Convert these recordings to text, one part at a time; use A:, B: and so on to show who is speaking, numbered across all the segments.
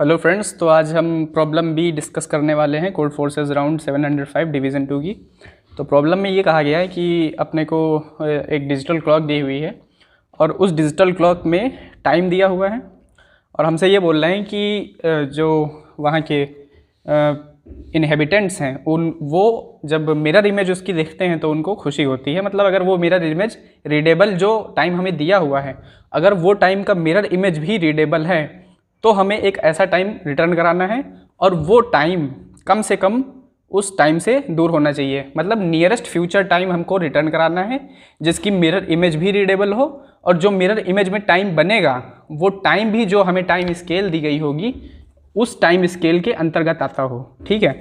A: Hello friends, तो आज हम प्रॉब्लम बी डिस्कस करने वाले हैं कोड फोर्सेस राउंड 705 डिवीज़न 2 की। तो प्रॉब्लम में ये कहा गया है कि अपने को एक डिजिटल क्लॉक दी हुई है और उस डिजिटल क्लॉक में टाइम दिया हुआ है और हमसे ये बोल रहे हैं कि जो वहाँ के इनहेबिटेंट्स हैं वो जब मिरर इमेज उसकी देखते हैं तो उनको खुशी होती है। मतलब अगर वो मिरर इमेज रीडेबल जो टाइम हमें दिया हुआ है, अगर वो टाइम का मिरर इमेज भी रीडेबल है तो हमें एक ऐसा टाइम रिटर्न कराना है और वो टाइम कम से कम उस टाइम से दूर होना चाहिए। मतलब नियरेस्ट फ्यूचर टाइम हमको रिटर्न कराना है जिसकी मिरर इमेज भी रीडेबल हो और जो मिरर इमेज में टाइम बनेगा वो टाइम भी जो हमें टाइम स्केल दी गई होगी उस टाइम स्केल के अंतर्गत आता हो। ठीक है,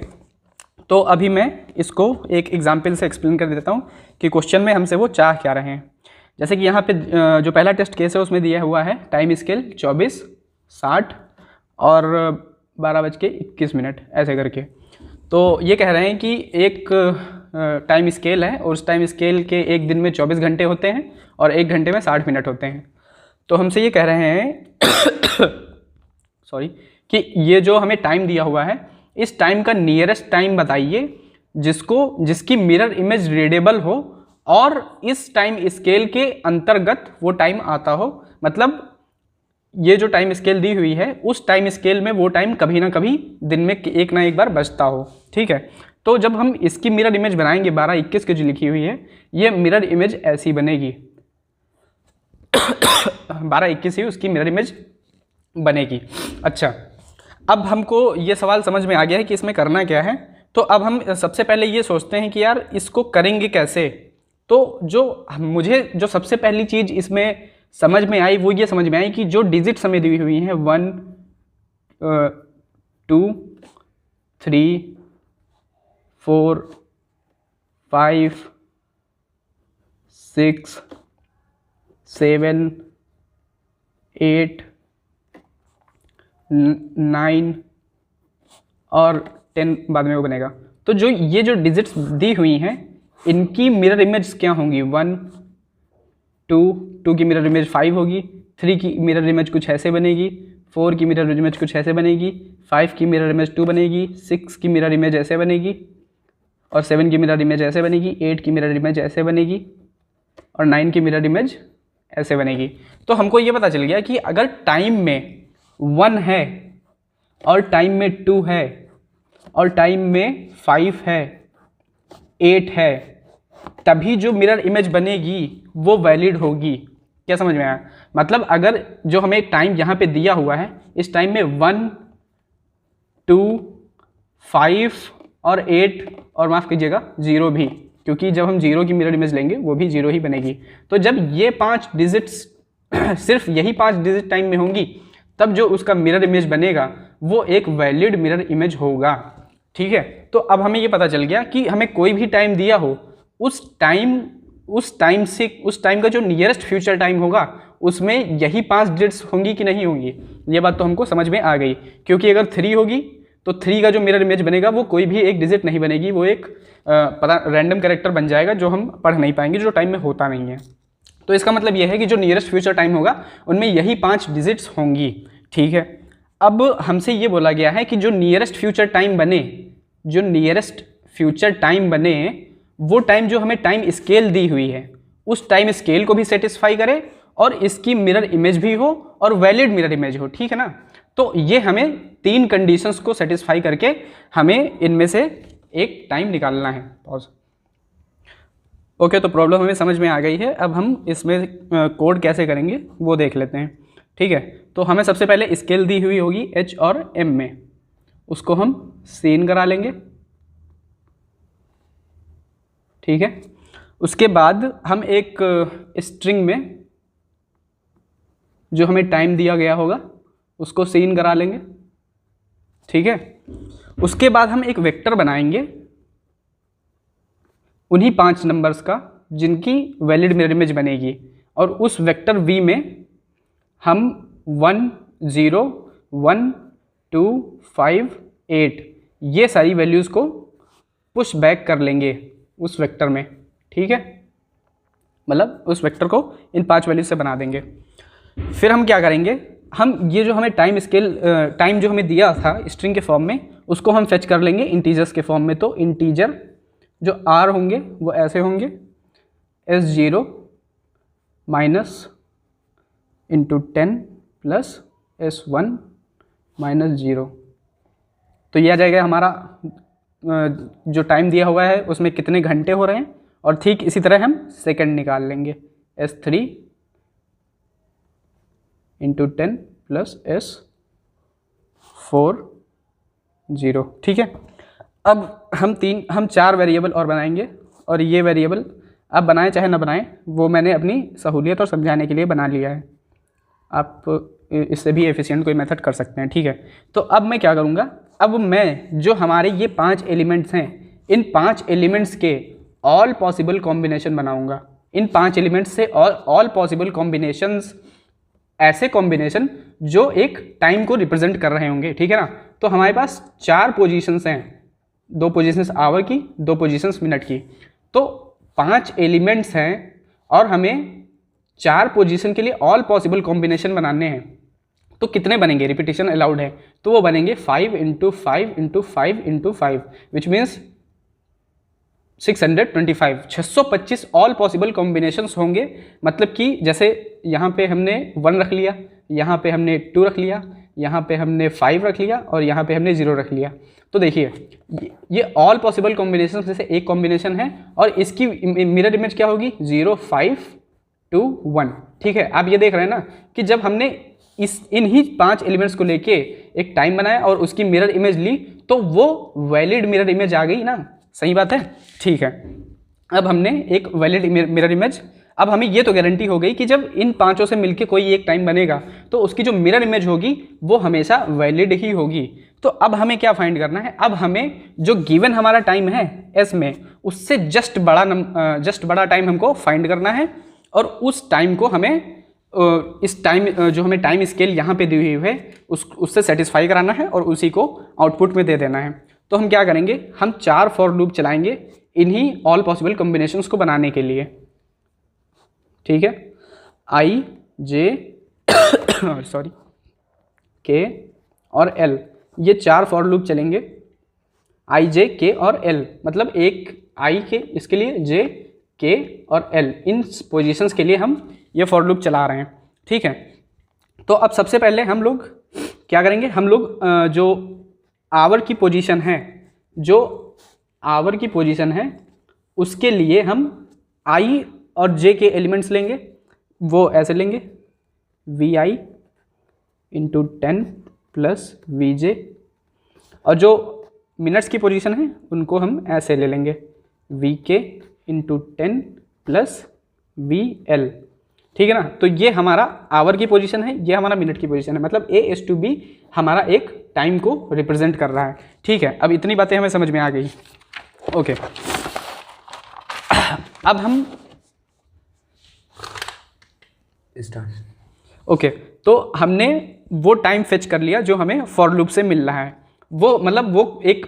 A: तो अभी मैं इसको एक एग्जाम्पल से एक्सप्लेन कर देता हूँ कि क्वेश्चन में हमसे वो चाह क्या रहे हैं। जैसे कि यहाँ पे जो पहला टेस्ट केस है उसमें दिया हुआ है टाइम स्केल 24, 60 और 12:21 ऐसे करके। तो ये कह रहे हैं कि एक टाइम स्केल है और उस टाइम स्केल के एक दिन में 24 घंटे होते हैं और एक घंटे में 60 मिनट होते हैं। तो हमसे ये कह रहे हैं सॉरी कि ये जो हमें टाइम दिया हुआ है इस टाइम का नियरेस्ट टाइम बताइए जिसकी मिरर इमेज रीडेबल हो और इस टाइम स्केल के अंतर्गत वो टाइम आता हो। मतलब ये जो टाइम स्केल दी हुई है उस टाइम स्केल में वो टाइम कभी ना कभी दिन में एक ना एक बार बचता हो। ठीक है, तो जब हम इसकी मिरर इमेज बनाएंगे 12:21 की जो लिखी हुई है ये मिरर इमेज ऐसी बनेगी 12:21 ही उसकी मिरर इमेज बनेगी। अच्छा, अब हमको ये सवाल समझ में आ गया है कि इसमें करना क्या है। तो अब हम सबसे पहले ये सोचते हैं कि यार इसको करेंगे कैसे। तो जो मुझे जो सबसे पहली चीज़ इसमें समझ में आई वो ये समझ में आई कि जो डिजिट्स हमें दी हुई हैं 1, 2, 3, 4, 5, 6, 7, 8, 9 और 10 बाद में वो बनेगा। तो जो ये जो डिजिट्स दी हुई हैं इनकी मिरर इमेज क्या होंगी? 1, 2 की मिरर इमेज 5 होगी, 3 की मिरर इमेज कुछ ऐसे बनेगी, 4 की मिरर इमेज कुछ ऐसे बनेगी, 5 की मिरर इमेज 2 बनेगी, 6 की मिरर इमेज ऐसे बनेगी और 7 की मिरर इमेज ऐसे बनेगी, 8 की मिरर इमेज ऐसे बनेगी और 9 की मिरर इमेज ऐसे बनेगी। तो हमको ये पता चल गया कि अगर टाइम में 1 है और टाइम में 2 है और टाइम में 5 है, 8 है, तभी जो मिरर इमेज बनेगी वो वैलिड होगी। क्या समझ में आया? मतलब अगर जो हमें टाइम यहाँ पे दिया हुआ है इस टाइम में 1, 2, 5 और 8 और माफ़ कीजिएगा 0 भी, क्योंकि जब हम 0 की मिरर इमेज लेंगे वो भी 0 ही बनेगी। तो जब ये 5 डिजिट्स सिर्फ यही 5 डिजिट टाइम में होंगी तब जो उसका मिरर इमेज बनेगा वो एक वैलिड मिरर इमेज होगा। ठीक है, तो अब हमें ये पता चल गया कि हमें कोई भी टाइम दिया हो उस टाइम का जो नियरेस्ट फ्यूचर टाइम होगा उसमें यही 5 डिजिट्स होंगी कि नहीं होंगी। ये बात तो हमको समझ में आ गई, क्योंकि अगर 3 होगी तो 3 का जो मिरर इमेज बनेगा वो कोई भी एक डिजिट नहीं बनेगी, वो एक रैंडम कैरेक्टर बन जाएगा जो हम पढ़ नहीं पाएंगे, जो टाइम में होता नहीं है। तो इसका मतलब यह है कि जो नियरेस्ट फ्यूचर टाइम होगा उनमें यही 5 डिजिट्स होंगी। ठीक है, अब हमसे ये बोला गया है कि जो नियरेस्ट फ्यूचर टाइम बने वो टाइम जो हमें टाइम स्केल दी हुई है उस टाइम स्केल को भी सेटिस्फाई करे और इसकी मिरर इमेज भी हो और वैलिड मिरर इमेज हो। ठीक है ना, तो ये हमें 3 कंडीशंस को सेटिस्फाई करके हमें इनमें से एक टाइम निकालना है। पॉज। ओके, तो प्रॉब्लम हमें समझ में आ गई है। अब हम इसमें कोड कैसे करेंगे वो देख लेते हैं। ठीक है, तो हमें सबसे पहले स्केल दी हुई होगी H और M में, उसको हम सीन करा लेंगे। ठीक है, उसके बाद हम एक स्ट्रिंग में जो हमें टाइम दिया गया होगा उसको सीन करा लेंगे। ठीक है, उसके बाद हम एक वेक्टर बनाएंगे उन्हीं 5 नंबर्स का जिनकी वैलिड मिरर इमेज बनेगी और उस वेक्टर V में हम 1, 0, 1, 2, 5, 8 ये सारी वैल्यूज़ को पुश बैक कर लेंगे उस वेक्टर में। ठीक है, मतलब उस वेक्टर को इन 5 वैल्यू से बना देंगे। फिर हम क्या करेंगे, हम ये जो हमें टाइम जो हमें दिया था स्ट्रिंग के फॉर्म में, उसको हम फेच कर लेंगे इंटीजर्स के फॉर्म में। तो इंटीजर जो आर होंगे वो ऐसे होंगे S0 minus into 10 plus S1 minus 0। तो ये आ जाएगा हमारा जो टाइम दिया हुआ है उसमें कितने घंटे हो रहे हैं, और ठीक इसी तरह हम सेकंड निकाल लेंगे S3 इंटू 10 प्लस S4 0। ठीक है, अब हम 4 वेरिएबल और बनाएंगे, और ये वेरिएबल आप बनाएं चाहे ना बनाएं, वो मैंने अपनी सहूलियत और समझाने के लिए बना लिया है। आप इससे भी एफिशिएंट कोई मेथड कर सकते हैं। ठीक है, तो अब मैं क्या करूँगा, अब मैं जो हमारे ये 5 एलिमेंट्स हैं, इन 5 एलिमेंट्स के ऑल पॉसिबल कॉम्बिनेशन बनाऊँगा। इन 5 एलिमेंट्स से ऑल पॉसिबल कॉम्बिनेशंस, ऐसे कॉम्बिनेशन जो एक टाइम को रिप्रेजेंट कर रहे होंगे। ठीक है ना, तो हमारे पास 4 पोजीशंस हैं, 2 पोजीशंस आवर की, 2 पोजीशंस मिनट की। तो 5 एलिमेंट्स हैं और हमें 4 पोजीशन के लिए ऑल पॉसिबल कॉम्बिनेशन बनाने हैं। तो कितने बनेंगे, रिपीटिशन अलाउड है, तो वो बनेंगे 5 × 5 × 5 × 5 which means 625 625 all possible combinations होंगे। मतलब कि जैसे यहाँ पे हमने 1 रख लिया, यहाँ पे हमने 2 रख लिया, यहाँ पे हमने 5 रख लिया, और यहाँ पे हमने 0 रख लिया। तो देखिए ये ऑल पॉसिबल कॉम्बिनेशन में से एक कॉम्बिनेशन है, और इसकी मिरर इमेज क्या होगी 0 5 2 1। ठीक है, आप ये देख रहे हैं ना कि जब हमने इन ही 5 एलिमेंट्स को लेके एक टाइम बनाया और उसकी मिरर इमेज ली, तो वो वैलिड मिरर इमेज आ गई ना। सही बात है। ठीक है, अब हमने एक वैलिड मिरर इमेज, अब हमें ये तो गारंटी हो गई कि जब इन 5 से मिलके कोई एक टाइम बनेगा तो उसकी जो मिरर इमेज होगी वो हमेशा वैलिड ही होगी। तो अब हमें क्या फाइंड करना है, अब हमें जो गिवन हमारा टाइम है एस में, उससे जस्ट बड़ा टाइम हमको फाइंड करना है, और उस टाइम को हमें इस टाइम जो हमें टाइम स्केल यहाँ पे दी हुई है उससे सेटिस्फाई कराना है, और उसी को आउटपुट में दे देना है। तो हम क्या करेंगे, हम 4 फॉर लूप चलाएंगे इन्हीं ऑल पॉसिबल कॉम्बिनेशंस को बनाने के लिए। ठीक है, I J सॉरी K और L, ये 4 फॉर लूप चलेंगे। I J K और L, मतलब एक I के इसके लिए, J K और L, इन पोजीशंस के लिए हम ये फॉर लूप चला रहे हैं। ठीक है, तो अब सबसे पहले हम लोग क्या करेंगे, हम लोग जो आवर की पोजीशन है, उसके लिए हम I और J के एलिमेंट्स लेंगे, वो ऐसे लेंगे VI × 10 प्लस VJ, और जो मिनट्स की पोजीशन है उनको हम ऐसे ले लेंगे VK × 10 प्लस VL। ठीक है ना, तो ये हमारा आवर की पोजीशन है, ये हमारा मिनट की पोजीशन है, मतलब A/B हमारा एक टाइम को रिप्रेजेंट कर रहा है। ठीक है, अब इतनी बातें हमें समझ में आ गई। ओके, अब हम ओके, तो हमने वो टाइम फेच कर लिया जो हमें फॉर लूप से मिल रहा है। वो मतलब वो एक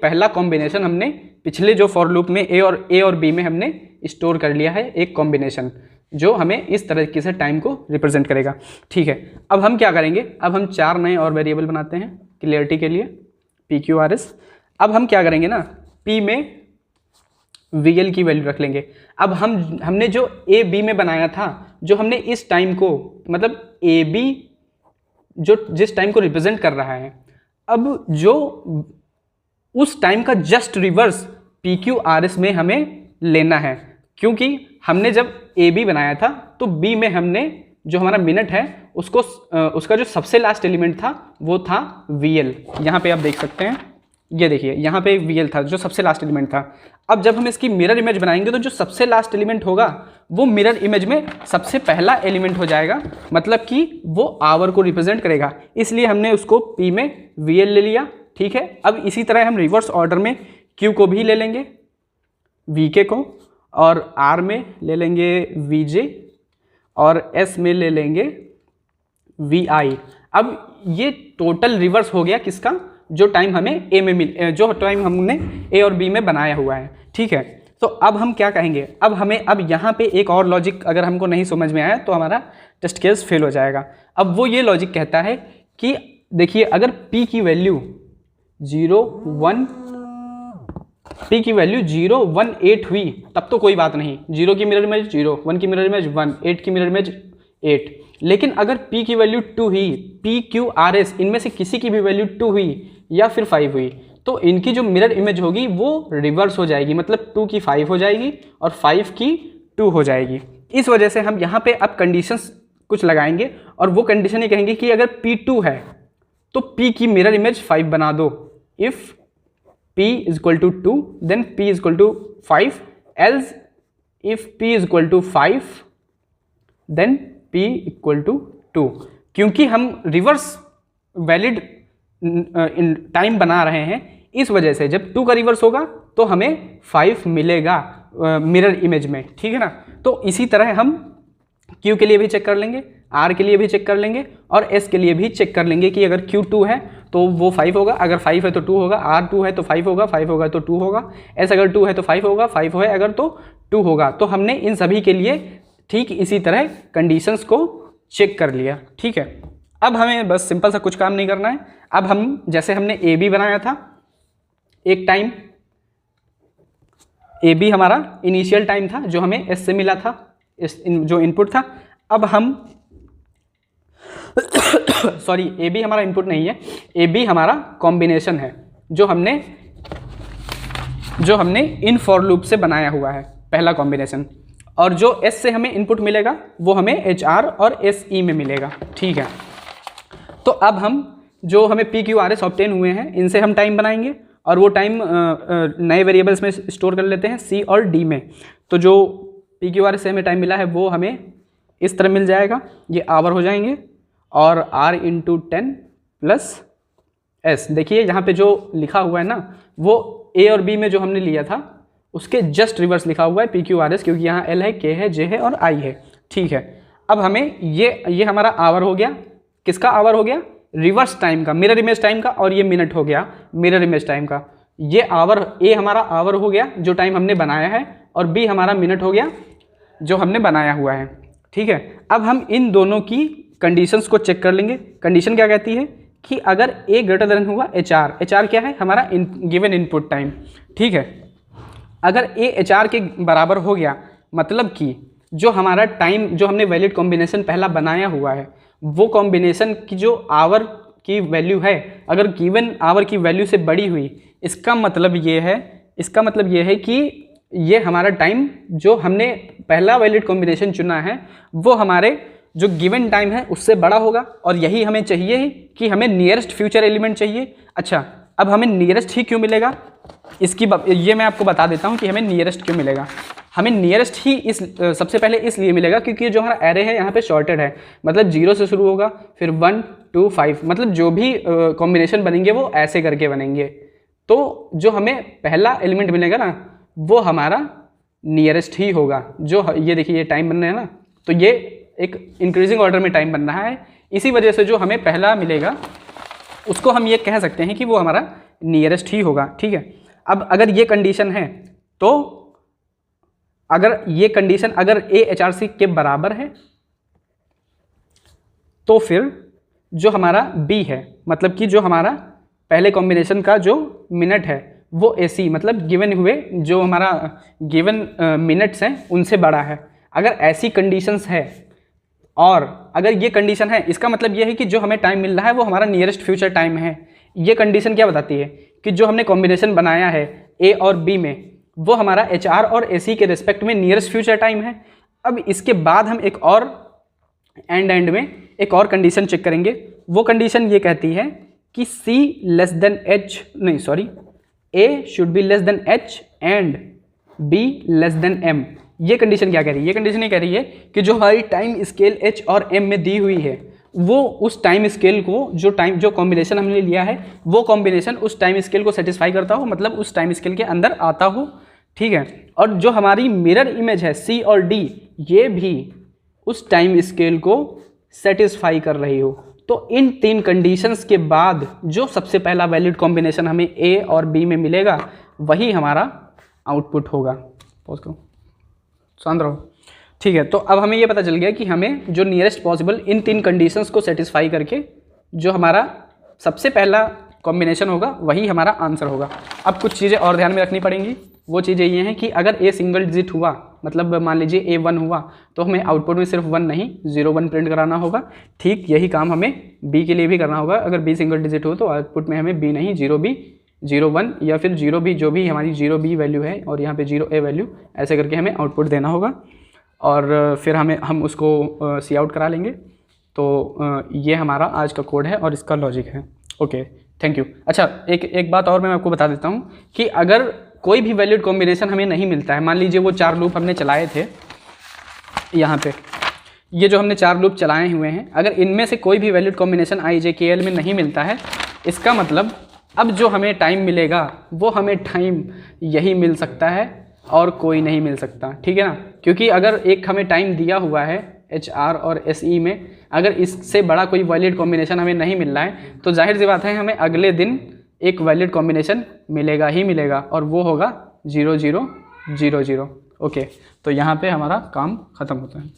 A: पहला कॉम्बिनेशन हमने पिछले जो फॉर लूप में ए और बी में हमने स्टोर कर लिया है, एक कॉम्बिनेशन जो हमें इस तरीके से टाइम को रिप्रेजेंट करेगा। ठीक है, अब हम क्या करेंगे, अब हम 4 नए और वेरिएबल बनाते हैं क्लियरिटी के लिए, PQRS। अब हम क्या करेंगे ना, P में VL की वैल्यू रख लेंगे। अब हमने जो AB में बनाया था, जो हमने इस टाइम को, मतलब AB जो जिस टाइम को रिप्रेजेंट कर रहा है, अब जो उस टाइम का जस्ट रिवर्स PQRS में हमें लेना है, क्योंकि हमने जब AB बनाया था तो B में हमने जो हमारा मिनट है उसको उसका जो सबसे लास्ट एलिमेंट था वो था VL। यहाँ पे आप देख सकते हैं, ये देखिए यहाँ पे VL था जो सबसे लास्ट एलिमेंट था। अब जब हम इसकी मिरर इमेज बनाएंगे तो जो सबसे लास्ट एलिमेंट होगा वो मिरर इमेज में सबसे पहला एलिमेंट हो जाएगा, मतलब कि वो आवर को रिप्रेजेंट करेगा, इसलिए हमने उसको P में VL ले लिया। ठीक है, अब इसी तरह हम रिवर्स ऑर्डर में Q को भी ले लेंगे, VK को, और R में ले लेंगे VJ, और S में ले लेंगे VI। अब ये टोटल रिवर्स हो गया किसका, जो टाइम हमें A में जो टाइम हमने A और B में बनाया हुआ है। ठीक है, तो अब हम क्या कहेंगे, अब यहाँ पे एक और लॉजिक अगर हमको नहीं समझ में आया तो हमारा टेस्ट केस फेल हो जाएगा। अब वो ये लॉजिक कहता है कि देखिए अगर p की वैल्यू 0 1 8 हुई तब तो कोई बात नहीं, 0 की मिरर इमेज 0, 1 की मिरर इमेज 1, 8 की मिरर इमेज 8। लेकिन अगर p की वैल्यू 2 हुई, p q r s इनमें से किसी की भी वैल्यू 2 हुई या फिर 5 हुई तो इनकी जो मिरर इमेज होगी वो रिवर्स हो जाएगी, मतलब 2 की 5 हो जाएगी और 5 की 2 हो जाएगी। इस वजह से हम यहाँ पे अब कंडीशंस कुछ लगाएंगे और वो कंडीशन ये कहेंगे कि अगर p2 है तो p की मिरर इमेज 5 बना दो। If p is equal to 2 then p is equal to 5, else if p is equal to 5 then p equal to 2। क्योंकि हम रिवर्स वैलिड टाइम बना रहे हैं इस वजह से जब 2 का रिवर्स होगा तो हमें 5 मिलेगा मिरर इमेज में, ठीक है ना। तो इसी तरह हम Q के लिए भी चेक कर लेंगे, R के लिए भी चेक कर लेंगे और S के लिए भी चेक कर लेंगे कि अगर Q2 है तो वो 5 होगा, अगर 5 है तो 2 होगा, R2 है तो 5 होगा, 5 होगा तो 2 होगा, S अगर 2 है तो 5 होगा, 5 है अगर तो 2 होगा। तो हमने इन सभी के लिए ठीक इसी तरह कंडीशंस को चेक कर लिया, ठीक है। अब हमें बस सिंपल सा कुछ काम नहीं करना है। अब हम जैसे हमने AB बनाया था एक टाइम, AB हमारा इनिशियल टाइम था जो हमें S से मिला था, जो इनपुट था। अब हम सॉरी AB हमारा इनपुट नहीं है, AB हमारा कॉम्बिनेशन है जो हमने इन फॉर लूप से बनाया हुआ है, पहला कॉम्बिनेशन। और जो S से हमें इनपुट मिलेगा वो हमें HR और SE में मिलेगा, ठीक है। तो अब हम जो हमें PQRS ऑब्टेन हुए हैं इनसे हम टाइम बनाएंगे और वो टाइम नए वेरिएबल्स में स्टोर कर लेते हैं C और D में। तो जो PQRS से हमें टाइम मिला है वो हमें इस तरह मिल जाएगा, ये आवर हो जाएंगे और R × 10 + S। देखिए यहाँ पे जो लिखा हुआ है ना वो A और B में जो हमने लिया था उसके जस्ट रिवर्स लिखा हुआ है PQRS, क्योंकि यहाँ L है, K है, J है और I है, ठीक है। अब हमें ये हमारा आवर हो गया, किसका आवर हो गया, रिवर्स टाइम का, मिरर इमेज टाइम का, और ये मिनट हो गया मिरर इमेज टाइम का। ये आवर A हमारा आवर हो गया जो टाइम हमने बनाया है और B हमारा मिनट हो गया जो हमने बनाया हुआ है, ठीक है। अब हम इन दोनों की कंडीशंस को चेक कर लेंगे। कंडीशन क्या कहती है कि अगर A > हुआ HR क्या है, हमारा गिवन इनपुट टाइम, ठीक है। अगर A HR के बराबर हो गया मतलब कि जो हमारा टाइम जो हमने वैलिड कॉम्बिनेशन पहला बनाया हुआ है वो कॉम्बिनेशन की जो आवर की वैल्यू है अगर गिवन आवर की वैल्यू से बड़ी हुई, इसका मतलब ये है कि ये हमारा टाइम जो हमने पहला वैलिड कॉम्बिनेशन चुना है वो हमारे जो गिवन टाइम है उससे बड़ा होगा। और यही हमें चाहिए ही कि हमें नियरेस्ट फ्यूचर एलिमेंट चाहिए। अच्छा, अब हमें नियरेस्ट ही क्यों मिलेगा, ये मैं आपको बता देता हूँ कि हमें नियरेस्ट क्यों मिलेगा। हमें नियरेस्ट ही सबसे पहले इसलिए मिलेगा क्योंकि जो हमारा एरे है यहाँ पे शॉर्टेड है, मतलब 0 से शुरू होगा फिर 1 2 5, मतलब जो भी कॉम्बिनेशन बनेंगे वो ऐसे करके बनेंगे। तो जो हमें पहला एलिमेंट मिलेगा ना वो हमारा नियरेस्ट ही होगा। जो ये देखिए ये टाइम बन रहा है ना, तो ये एक इंक्रीजिंग ऑर्डर में टाइम बन रहा है, इसी वजह से जो हमें पहला मिलेगा उसको हम ये कह सकते हैं कि वो हमारा नियरेस्ट ही होगा, ठीक है। अब अगर ये कंडीशन है तो अगर A HRC के बराबर है तो फिर जो हमारा B है, मतलब कि जो हमारा पहले कॉम्बिनेशन का जो मिनट है वो AC मतलब गिवन हुए जो हमारा गिवन मिनट्स हैं उनसे बड़ा है। अगर ऐसी कंडीशंस है और अगर ये कंडीशन है, इसका मतलब ये है कि जो हमें टाइम मिल रहा है वो हमारा नियरेस्ट फ्यूचर टाइम है। ये कंडीशन क्या बताती है कि जो हमने कॉम्बिनेशन बनाया है A और B में वो हमारा HR और AC के रिस्पेक्ट में नियरेस्ट फ्यूचर टाइम है। अब इसके बाद हम एक और एंड में एक और कंडीशन चेक करेंगे। वो कंडीशन ये कहती है कि A should be less than H and B less than M। ये कंडीशन क्या कह रही है? ये कंडीशन ये कह रही है कि जो हमारी टाइम स्केल H और M में दी हुई है वो उस टाइम स्केल को जो कॉम्बिनेशन हमने लिया है वो कॉम्बिनेशन उस टाइम स्केल को सेटिस्फाई करता हो, मतलब उस टाइम स्केल के अंदर आता हो, ठीक है। और जो हमारी मिरर इमेज है C और D ये भी उस टाइम स्केल को सेटिस्फाई कर रही हो। तो इन तीन कंडीशंस के बाद जो सबसे पहला वैलिड कॉम्बिनेशन हमें A और B में मिलेगा वही हमारा आउटपुट होगा, पॉज करो, शांत रहो। ठीक है, तो अब हमें ये पता चल गया कि हमें जो नियरेस्ट पॉसिबल इन 3 कंडीशंस को सेटिस्फाई करके जो हमारा सबसे पहला कॉम्बिनेशन होगा वही हमारा आंसर होगा। अब कुछ चीज़ें और ध्यान में रखनी पड़ेंगी। वो चीज़ें ये हैं कि अगर ए सिंगल डिजिट हुआ, मतलब मान लीजिए ए 1 हुआ, तो हमें आउटपुट में सिर्फ 1 नहीं 0 1 प्रिंट कराना होगा। ठीक यही काम हमें बी के लिए भी करना होगा। अगर बी सिंगल डिजिट हो तो आउटपुट में हमें बी नहीं 0 बी 0 1 या फिर 0 बी, जो भी हमारी 0 बी वैल्यू है और यहाँ पे 0 ए वैल्यू, ऐसे करके हमें आउटपुट देना होगा और फिर हम उसको सी आउट करा लेंगे। तो ये हमारा आज का कोड है और इसका लॉजिक है। Okay, thank you. अच्छा, एक बात और मैं आपको बता देता हूँ कि अगर कोई भी वैलिड कॉम्बिनेशन हमें नहीं मिलता है, मान लीजिए वो 4 लूप हमने चलाए थे, यहाँ पे ये जो हमने 4 लूप चलाए हुए हैं, अगर इनमें से कोई भी वैलिड कॉम्बिनेशन IJKL में नहीं मिलता है, इसका मतलब अब जो हमें टाइम मिलेगा वो हमें टाइम यही मिल सकता है और कोई नहीं मिल सकता। ठीक है ना, क्योंकि अगर एक हमें टाइम दिया हुआ है HR और SE में, अगर इससे बड़ा कोई वैलिड कॉम्बिनेशन हमें नहीं मिल रहा है तो जाहिर सी बात है हमें अगले दिन एक वैलिड कॉम्बिनेशन मिलेगा ही मिलेगा और वो होगा 0 0 0 0। ओके, तो यहाँ पे हमारा काम ख़त्म होता है।